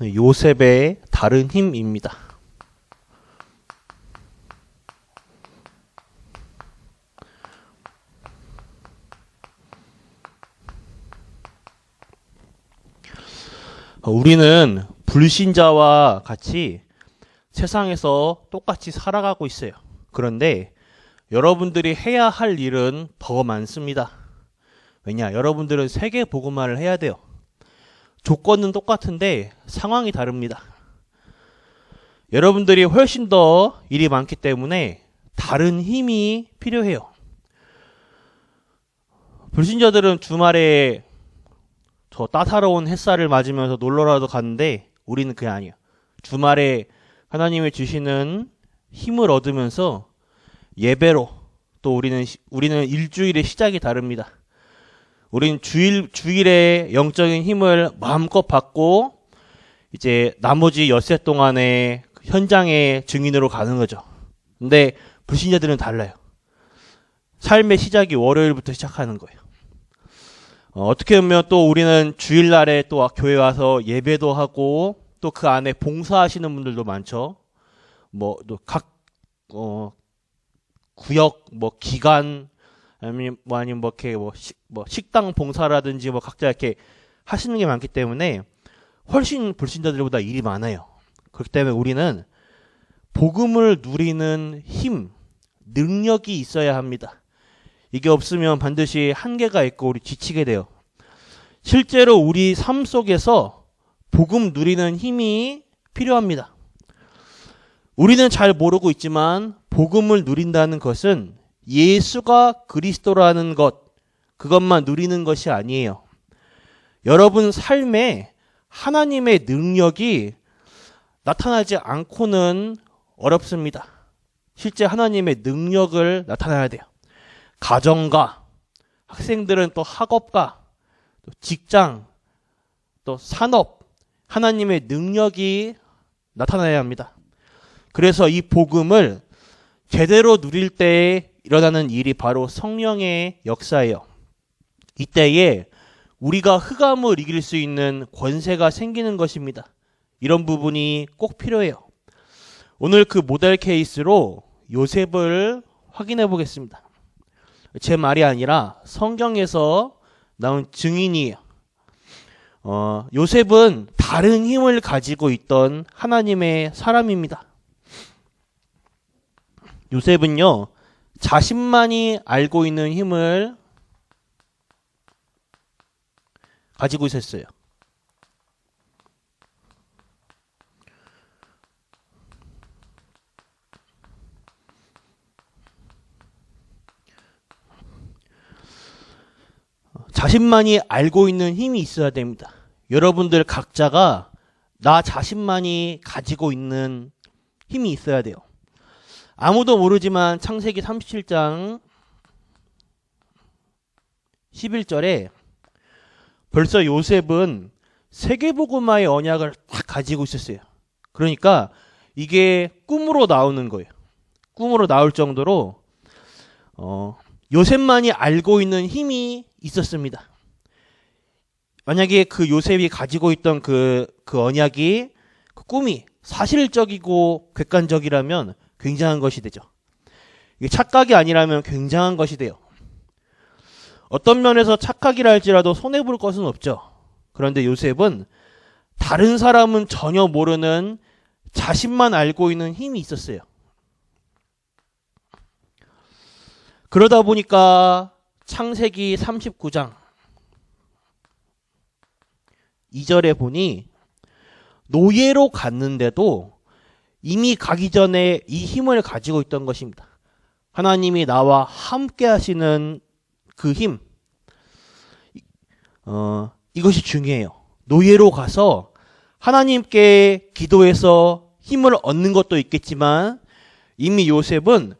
요셉의 다른 힘입니다. 우리는 불신자와 같이 세상에서 똑같이 살아가고 있어요. 그런데 여러분들이 해야 할 일은 더 많습니다. 왜냐? 여러분들은 세계 복음화를 해야 돼요. 조건은 똑같은데 상황이 다릅니다. 여러분들이 훨씬 더 일이 많기 때문에 다른 힘이 필요해요. 불신자들은 주말에 저 따사로운 햇살을 맞으면서 놀러라도 가는데 우리는 그게 아니에요. 주말에 하나님이 주시는 힘을 얻으면서 예배로 또 우리는 일주일의 시작이 다릅니다. 우리는 주일에 영적인 힘을 마음껏 받고 이제 나머지 엿새 동안에 현장의 증인으로 가는 거죠. 근데 불신자들은 달라요. 삶의 시작이 월요일부터 시작하는 거예요. 어떻게 보면 또 우리는 주일날에 또 교회 와서 예배도 하고 또 그 안에 봉사하시는 분들도 많죠. 또 각 구역 기관 아니면 이렇게 식당 봉사라든지 각자 이렇게 하시는 게 많기 때문에 훨씬 불신자들보다 일이 많아요. 그렇기 때문에 우리는 복음을 누리는 힘, 능력이 있어야 합니다. 이게 없으면 반드시 한계가 있고 우리 지치게 돼요. 실제로 우리 삶 속에서 복음 누리는 힘이 필요합니다. 우리는 잘 모르고 있지만 복음을 누린다는 것은 예수가 그리스도라는 것, 그것만 누리는 것이 아니에요. 여러분 삶에 하나님의 능력이 나타나지 않고는 어렵습니다. 실제 하나님의 능력을 나타내야 돼요. 가정가, 학생들은 또 학업가, 또 직장, 또 산업, 하나님의 능력이 나타나야 합니다. 그래서 이 복음을 제대로 누릴 때에 일어나는 일이 바로 성령의 역사예요. 이때에 우리가 흑암을 이길 수 있는 권세가 생기는 것입니다. 이런 부분이 꼭 필요해요. 오늘 그 모델 케이스로 요셉을 확인해 보겠습니다. 제 말이 아니라 성경에서 나온 증인이에요. 요셉은 다른 힘을 가지고 있던 하나님의 사람입니다. 요셉은요, 자신만이 알고 있는 힘을 가지고 있었어요. 자신만이 알고 있는 힘이 있어야 됩니다. 여러분들 각자가 나 자신만이 가지고 있는 힘이 있어야 돼요. 아무도 모르지만 창세기 37장 11절에 벌써 요셉은 세계복음화의 언약을 딱 가지고 있었어요. 그러니까 이게 꿈으로 나오는 거예요. 꿈으로 나올 정도로 요셉만이 알고 있는 힘이 있었습니다. 만약에 그 요셉이 가지고 있던 그 언약이 그 꿈이 사실적이고 객관적이라면 굉장한 것이 되죠. 이게 착각이 아니라면 굉장한 것이 돼요. 어떤 면에서 착각이라 할지라도 손해볼 것은 없죠. 그런데 요셉은 다른 사람은 전혀 모르는 자신만 알고 있는 힘이 있었어요. 그러다 보니까 창세기 39장 2절에 보니 노예로 갔는데도 이미 가기 전에 이 힘을 가지고 있던 것입니다. 하나님이 나와 함께 하시는 그 힘. 이것이 중요해요. 노예로 가서 하나님께 기도해서 힘을 얻는 것도 있겠지만 이미 요셉은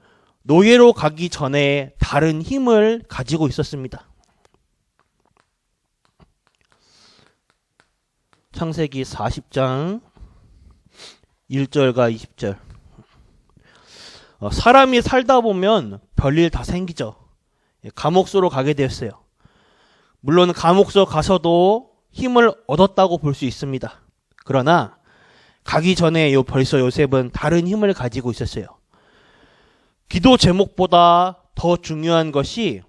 노예로 가기 전에 다른 힘을 가지고 있었습니다. 창세기 40장 1절과 20절. 사람이 살다 보면 별일 다 생기죠. 감옥소로 가게 되었어요. 물론 감옥소 가서도 힘을 얻었다고 볼 수 있습니다. 그러나 가기 전에 벌써 요셉은 다른 힘을 가지고 있었어요. 기도 제목보다 더 중요한 것이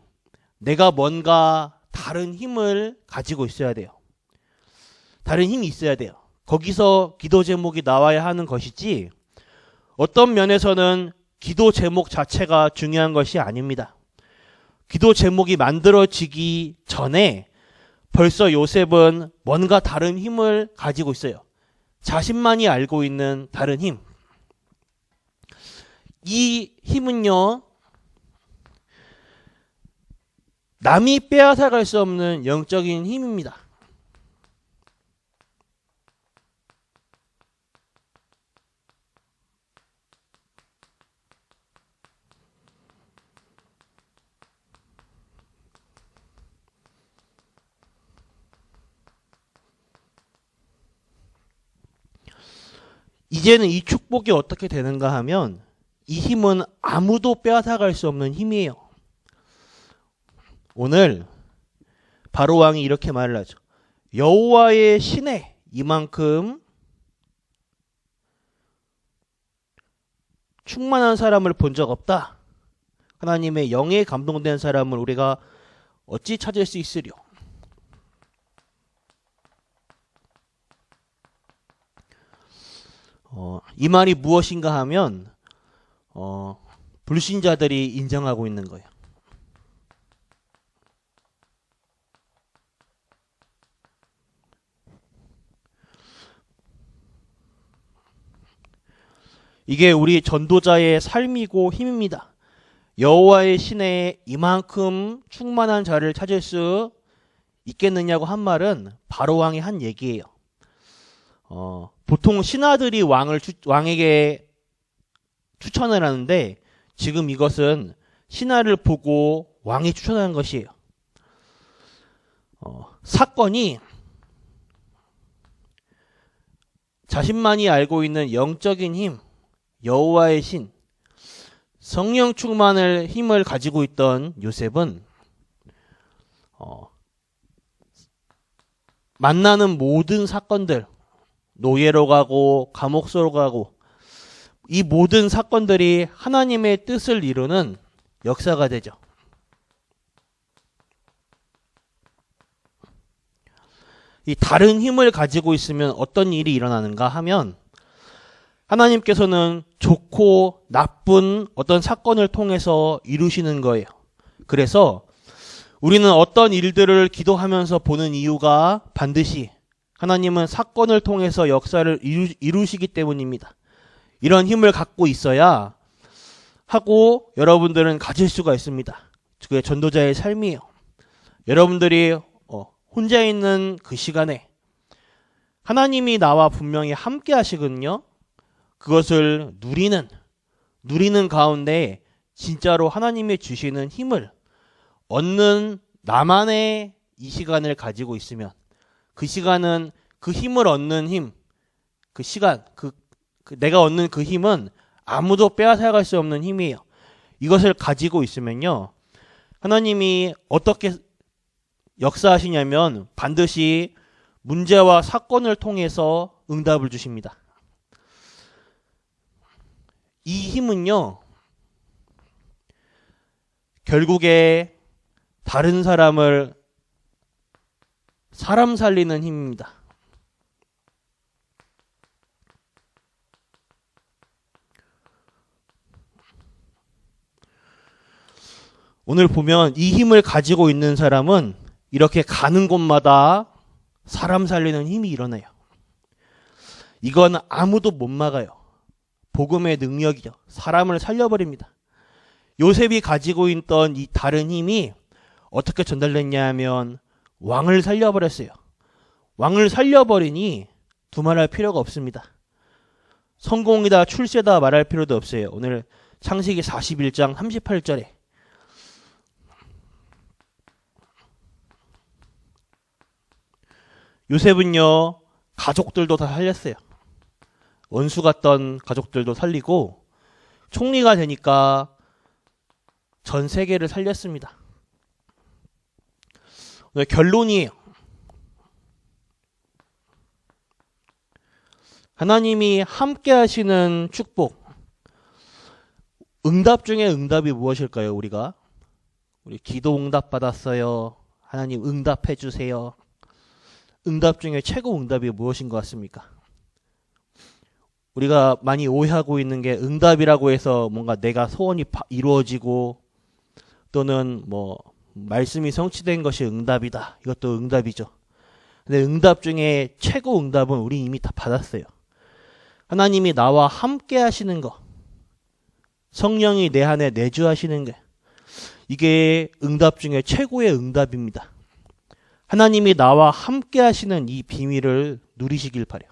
내가 뭔가 다른 힘을 가지고 있어야 돼요. 다른 힘이 있어야 돼요. 거기서 기도 제목이 나와야 하는 것이지 어떤 면에서는 기도 제목 자체가 중요한 것이 아닙니다. 기도 제목이 만들어지기 전에 벌써 요셉은 뭔가 다른 힘을 가지고 있어요. 자신만이 알고 있는 다른 힘. 이 힘은요, 남이 빼앗아갈 수 없는 영적인 힘입니다. 이제는 이 축복이 어떻게 되는가 하면 이 힘은 아무도 빼앗아갈 수 없는 힘이에요. 오늘 바로왕이 이렇게 말을 하죠. 여호와의 신에 이만큼 충만한 사람을 본 적 없다. 하나님의 영에 감동된 사람을 우리가 어찌 찾을 수 있으리요. 이 말이 무엇인가 하면 불신자들이 인정하고 있는 거예요. 이게 우리 전도자의 삶이고 힘입니다. 여호와의 신에 이만큼 충만한 자를 찾을 수 있겠느냐고 한 말은 바로왕이 한 얘기예요. 보통 신하들이 왕에게 추천을 하는데 지금 이것은 신하를 보고 왕이 추천한 것이에요. 사건이 자신만이 알고 있는 영적인 힘, 여호와의 신, 성령 충만을 힘을 가지고 있던 요셉은 만나는 모든 사건들, 노예로 가고 감옥소로 가고 이 모든 사건들이 하나님의 뜻을 이루는 역사가 되죠. 이 다른 힘을 가지고 있으면 어떤 일이 일어나는가 하면 하나님께서는 좋고 나쁜 어떤 사건을 통해서 이루시는 거예요. 그래서 우리는 어떤 일들을 기도하면서 보는 이유가 반드시 하나님은 사건을 통해서 역사를 이루시기 때문입니다. 이런 힘을 갖고 있어야 하고 여러분들은 가질 수가 있습니다. 그게 전도자의 삶이에요. 여러분들이 혼자 있는 그 시간에 하나님이 나와 분명히 함께 하시거든요. 그것을 누리는 가운데 진짜로 하나님이 주시는 힘을 얻는 나만의 이 시간을 가지고 있으면 그 시간은 그 힘을 얻는 힘, 그 시간, 내가 얻는 그 힘은 아무도 빼앗아갈 수 없는 힘이에요. 이것을 가지고 있으면요. 하나님이 어떻게 역사하시냐면 반드시 문제와 사건을 통해서 응답을 주십니다. 이 힘은요. 결국에 다른 사람을 사람 살리는 힘입니다. 오늘 보면 이 힘을 가지고 있는 사람은 이렇게 가는 곳마다 사람 살리는 힘이 일어나요. 이건 아무도 못 막아요. 복음의 능력이죠. 사람을 살려버립니다. 요셉이 가지고 있던 이 다른 힘이 어떻게 전달됐냐 하면 왕을 살려버렸어요. 왕을 살려버리니 두말할 필요가 없습니다. 성공이다 출세다 말할 필요도 없어요. 오늘 창세기 41장 38절에 요셉은요 가족들도 다 살렸어요. 원수 같던 가족들도 살리고 총리가 되니까 전 세계를 살렸습니다. 오늘 결론이에요. 하나님이 함께 하시는 축복. 응답 중에 응답이 무엇일까요, 우리가? 우리 기도 응답 받았어요. 하나님 응답해 주세요. 응답 중에 최고 응답이 무엇인 것 같습니까? 우리가 많이 오해하고 있는 게 응답이라고 해서 뭔가 내가 소원이 이루어지고 또는 뭐 말씀이 성취된 것이 응답이다. 이것도 응답이죠. 근데 응답 중에 최고 응답은 우리 이미 다 받았어요. 하나님이 나와 함께 하시는 거. 성령이 내 안에 내주하시는 게 이게 응답 중에 최고의 응답입니다. 하나님이 나와 함께 하시는 이 비밀을 누리시길 바래요.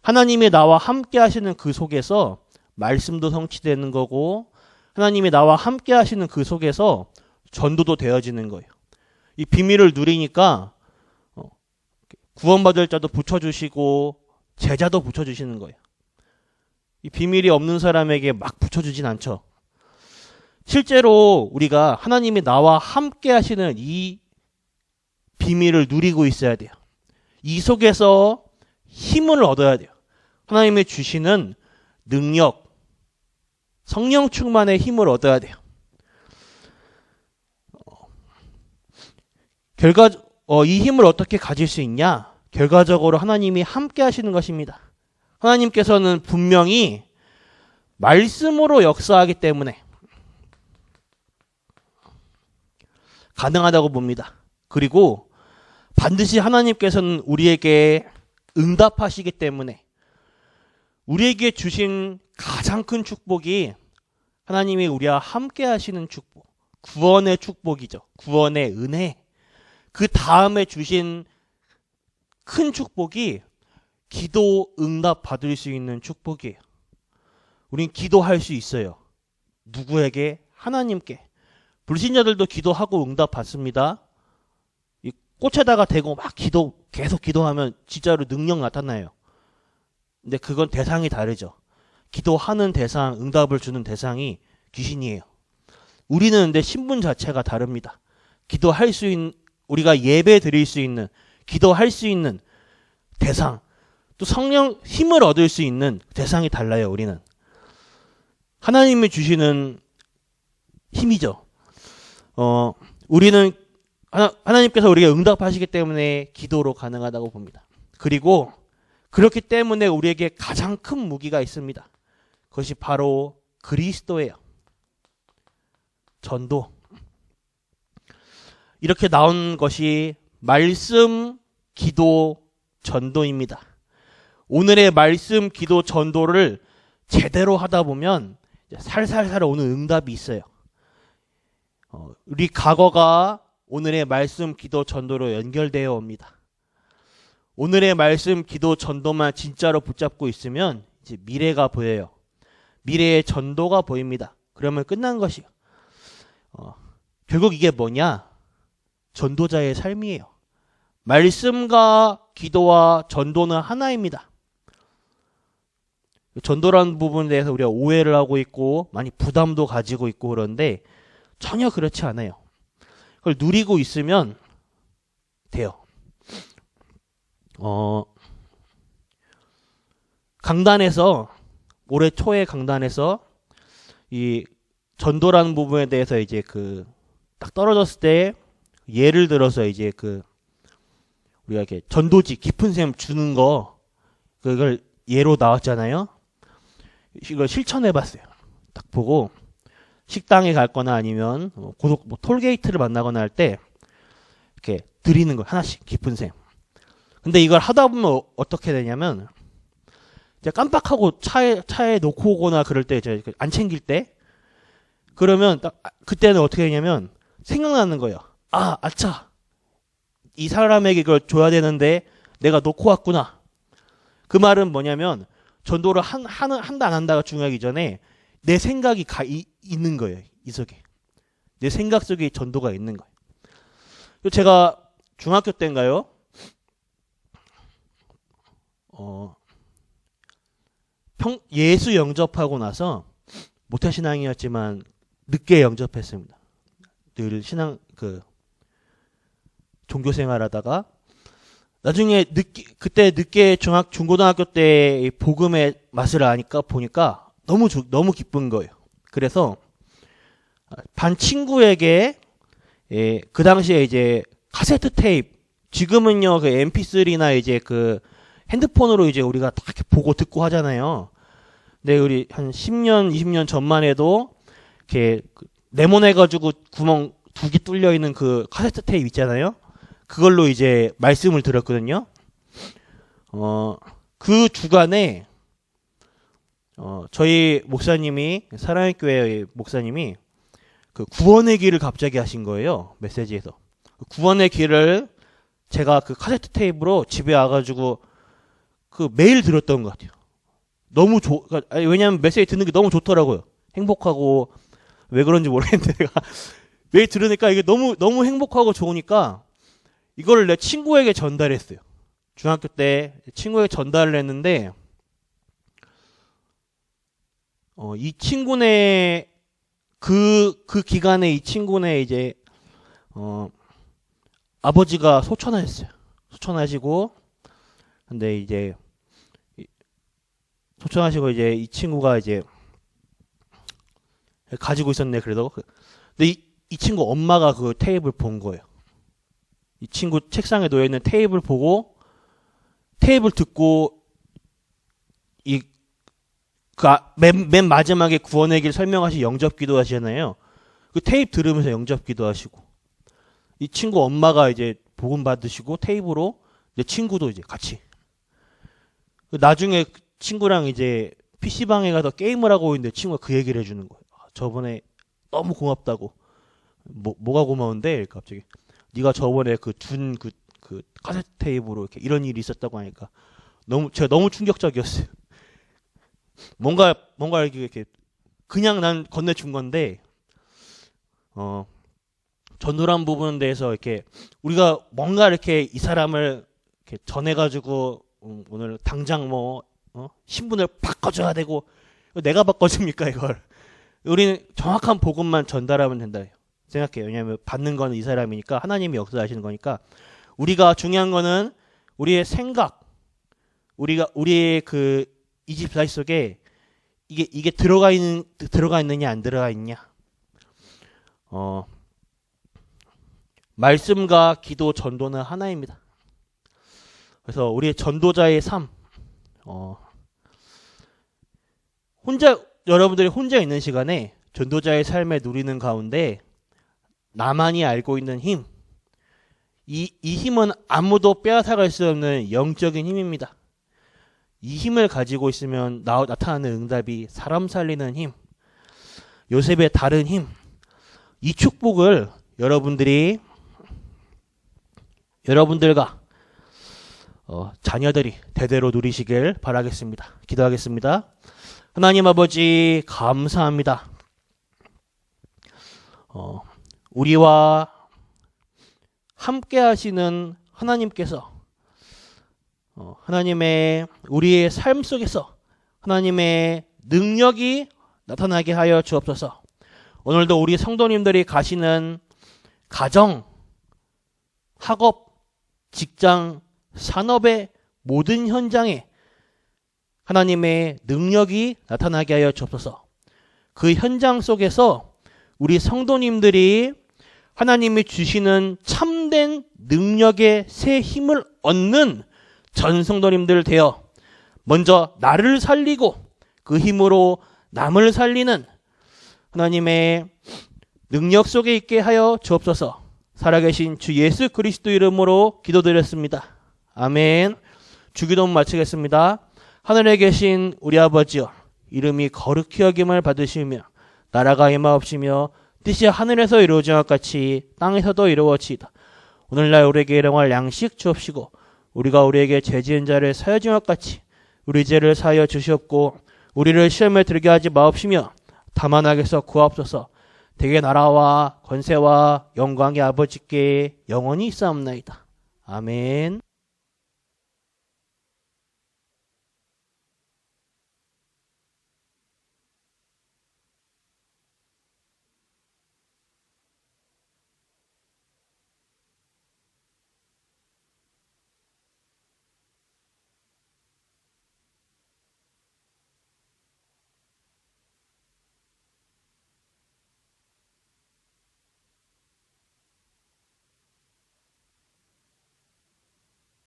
하나님이 나와 함께 하시는 그 속에서 말씀도 성취되는 거고 하나님이 나와 함께 하시는 그 속에서 전도도 되어지는 거예요. 이 비밀을 누리니까 구원받을 자도 붙여주시고 제자도 붙여주시는 거예요. 이 비밀이 없는 사람에게 막 붙여주진 않죠. 실제로 우리가 하나님이 나와 함께 하시는 이 비밀을 누리고 있어야 돼요. 이 속에서 힘을 얻어야 돼요. 하나님이 주시는 능력, 성령 충만의 힘을 얻어야 돼요. 이 힘을 어떻게 가질 수 있냐? 결과적으로 하나님이 함께 하시는 것입니다. 하나님께서는 분명히 말씀으로 역사하기 때문에 가능하다고 봅니다. 그리고 반드시 하나님께서는 우리에게 응답하시기 때문에 우리에게 주신 가장 큰 축복이 하나님이 우리와 함께 하시는 축복, 구원의 축복이죠. 구원의 은혜. 그 다음에 주신 큰 축복이 기도 응답 받을 수 있는 축복이에요. 우린 기도할 수 있어요. 누구에게? 하나님께. 불신자들도 기도하고 응답 받습니다. 이 꽃에다가 대고 막 계속 기도하면 진짜로 능력 나타나요. 근데 그건 대상이 다르죠. 기도하는 대상, 응답을 주는 대상이 귀신이에요. 우리는 근데 신분 자체가 다릅니다. 기도할 수 있는, 우리가 예배 드릴 수 있는, 기도할 수 있는 대상, 또 성령 힘을 얻을 수 있는 대상이 달라요, 우리는. 하나님이 주시는 힘이죠. 우리는 하나님께서 우리가 응답하시기 때문에 기도로 가능하다고 봅니다. 그리고 그렇기 때문에 우리에게 가장 큰 무기가 있습니다. 그것이 바로 그리스도예요. 전도. 이렇게 나온 것이 말씀, 기도, 전도입니다. 오늘의 말씀, 기도, 전도를 제대로 하다 보면 살살살 오는 응답이 있어요. 우리 과거가 오늘의 말씀, 기도, 전도로 연결되어 옵니다. 오늘의 말씀, 기도, 전도만 진짜로 붙잡고 있으면 이제 미래가 보여요. 미래의 전도가 보입니다. 그러면 끝난 것이요. 결국 이게 뭐냐? 전도자의 삶이에요. 말씀과 기도와 전도는 하나입니다. 전도라는 부분에 대해서 우리가 오해를 하고 있고 많이 부담도 가지고 있고 그런데 전혀 그렇지 않아요. 그걸 누리고 있으면 돼요. 강단에서 올해 초에 강단에서 이 전도라는 부분에 대해서 이제 딱 떨어졌을 때 예를 들어서 이제 우리가 이렇게 전도지 깊은 샘 주는 거 그걸 예로 나왔잖아요. 이걸 실천해봤어요. 딱 보고 식당에 갔거나 아니면 톨게이트를 만나거나 할 때 이렇게 드리는 거 하나씩 깊은 샘. 근데 이걸 하다 보면 어떻게 되냐면 이제 깜빡하고 차에 놓고 오거나 그럴 때 안 챙길 때 그러면 딱 그때는 어떻게 되냐면 생각나는 거예요. 아차. 이 사람에게 이걸 줘야 되는데 내가 놓고 왔구나. 그 말은 뭐냐면 전도를 한다 안 한다가 중요하기 전에 내 생각이 있는 거예요. 이 속에. 내 생각 속에 전도가 있는 거예요. 제가 중학교 때인가요? 예수 영접하고 나서 모태신앙이었지만 늦게 영접했습니다. 늘 종교생활 하다가 나중에 그때 늦게 중고등학교 때 복음의 맛을 아니까 보니까 너무 기쁜 거예요. 그래서 반 친구에게 그 당시에 이제 카세트 테이프, 지금은요 그 MP3나 이제 그 핸드폰으로 이제 우리가 다 이렇게 보고 듣고 하잖아요. 근데 우리 한 10년, 20년 전만 해도 이렇게 네모내가지고 구멍 2개 뚫려 있는 그 카세트 테이프 있잖아요. 그걸로 이제 말씀을 들었거든요. 그 주간에 저희 목사님이, 사랑의 교회 목사님이 그 구원의 길을 갑자기 하신 거예요. 메시지에서. 구원의 길을 제가 그 카세트 테이프로 집에 와가지고 그 매일 들었던 것 같아요. 왜냐면 메시지 듣는 게 너무 좋더라고요. 행복하고, 왜 그런지 모르겠는데, 내가 매일 들으니까 이게 너무 행복하고 좋으니까 이걸 내 친구에게 전달했어요. 중학교 때 친구에게 전달을 했는데, 이 친구네, 그 기간에 이 친구네 이제, 아버지가 소천하셨어요. 소천하시고, 근데 이제, 소천하시고 이제 이 친구가 이제, 가지고 있었네, 그래도. 근데 이 친구 엄마가 그 테이프를 본 거예요. 이 친구 책상에 놓여있는 테이프를 보고, 테이프를 듣고, 맨 마지막에 구원의 길 설명하시 영접 기도 하시잖아요. 그 테이프 들으면서 영접 기도 하시고, 이 친구 엄마가 이제 복음 받으시고, 테이프로 내 친구도 이제 같이. 나중에 친구랑 이제 PC방에 가서 게임을 하고 있는데 친구가 그 얘기를 해주는 거예요. 저번에 너무 고맙다고. 뭐가 고마운데? 갑자기. 네가 저번에 그 카세트 테이프로 이렇게 이런 일이 있었다고 하니까 제가 너무 충격적이었어요. 뭔가 이렇게 그냥 난 건네준 건데, 전도란 부분에 대해서 이렇게 우리가 뭔가 이렇게 이 사람을 이렇게 전해가지고 오늘 당장 신분을 바꿔줘야 되고, 내가 바꿔줍니까 이걸? 우리는 정확한 복음만 전달하면 된다 생각해요. 왜냐하면 받는 거는 이 사람이니까, 하나님이 역사하시는 거니까. 우리가 중요한 거는 우리의 생각, 우리의 그 이집사이 속에 이게 들어가 있느냐 안 들어가 있냐. 말씀과 기도, 전도는 하나입니다. 그래서 우리의 전도자의 삶, 여러분들이 혼자 있는 시간에 전도자의 삶에 누리는 가운데 나만이 알고 있는 힘, 이 힘은 아무도 빼앗아갈 수 없는 영적인 힘입니다. 이 힘을 가지고 있으면 나타나는 응답이 사람 살리는 힘, 요셉의 다른 힘, 이 축복을 여러분들과 자녀들이 대대로 누리시길 바라겠습니다. 기도하겠습니다. 하나님 아버지 감사합니다. 우리와 함께 하시는 하나님께서 우리의 삶 속에서 하나님의 능력이 나타나게 하여 주옵소서. 오늘도 우리 성도님들이 가시는 가정, 학업, 직장, 산업의 모든 현장에 하나님의 능력이 나타나게 하여 주옵소서. 그 현장 속에서 우리 성도님들이 하나님이 주시는 참된 능력의 새 힘을 얻는 전 성도님들 되어 먼저 나를 살리고 그 힘으로 남을 살리는 하나님의 능력 속에 있게 하여 주옵소서. 살아계신 주 예수 그리스도 이름으로 기도드렸습니다. 아멘. 주기도 마치겠습니다. 하늘에 계신 우리 아버지여, 이름이 거룩히 여김을 받으시며 나라가 임하옵시며 뜻이 하늘에서 이루어진 것 같이 땅에서도 이루어지이다. 오늘날 우리에게 일용할 양식 주옵시고 우리가 우리에게 죄 지은 자를 사하여 준 것 같이 우리 죄를 사하여 주시옵고 우리를 시험에 들게 하지 마옵시며 다만 악에서 구하옵소서. 대개 나라와 권세와 영광의 아버지께 영원히 있사옵나이다. 아멘.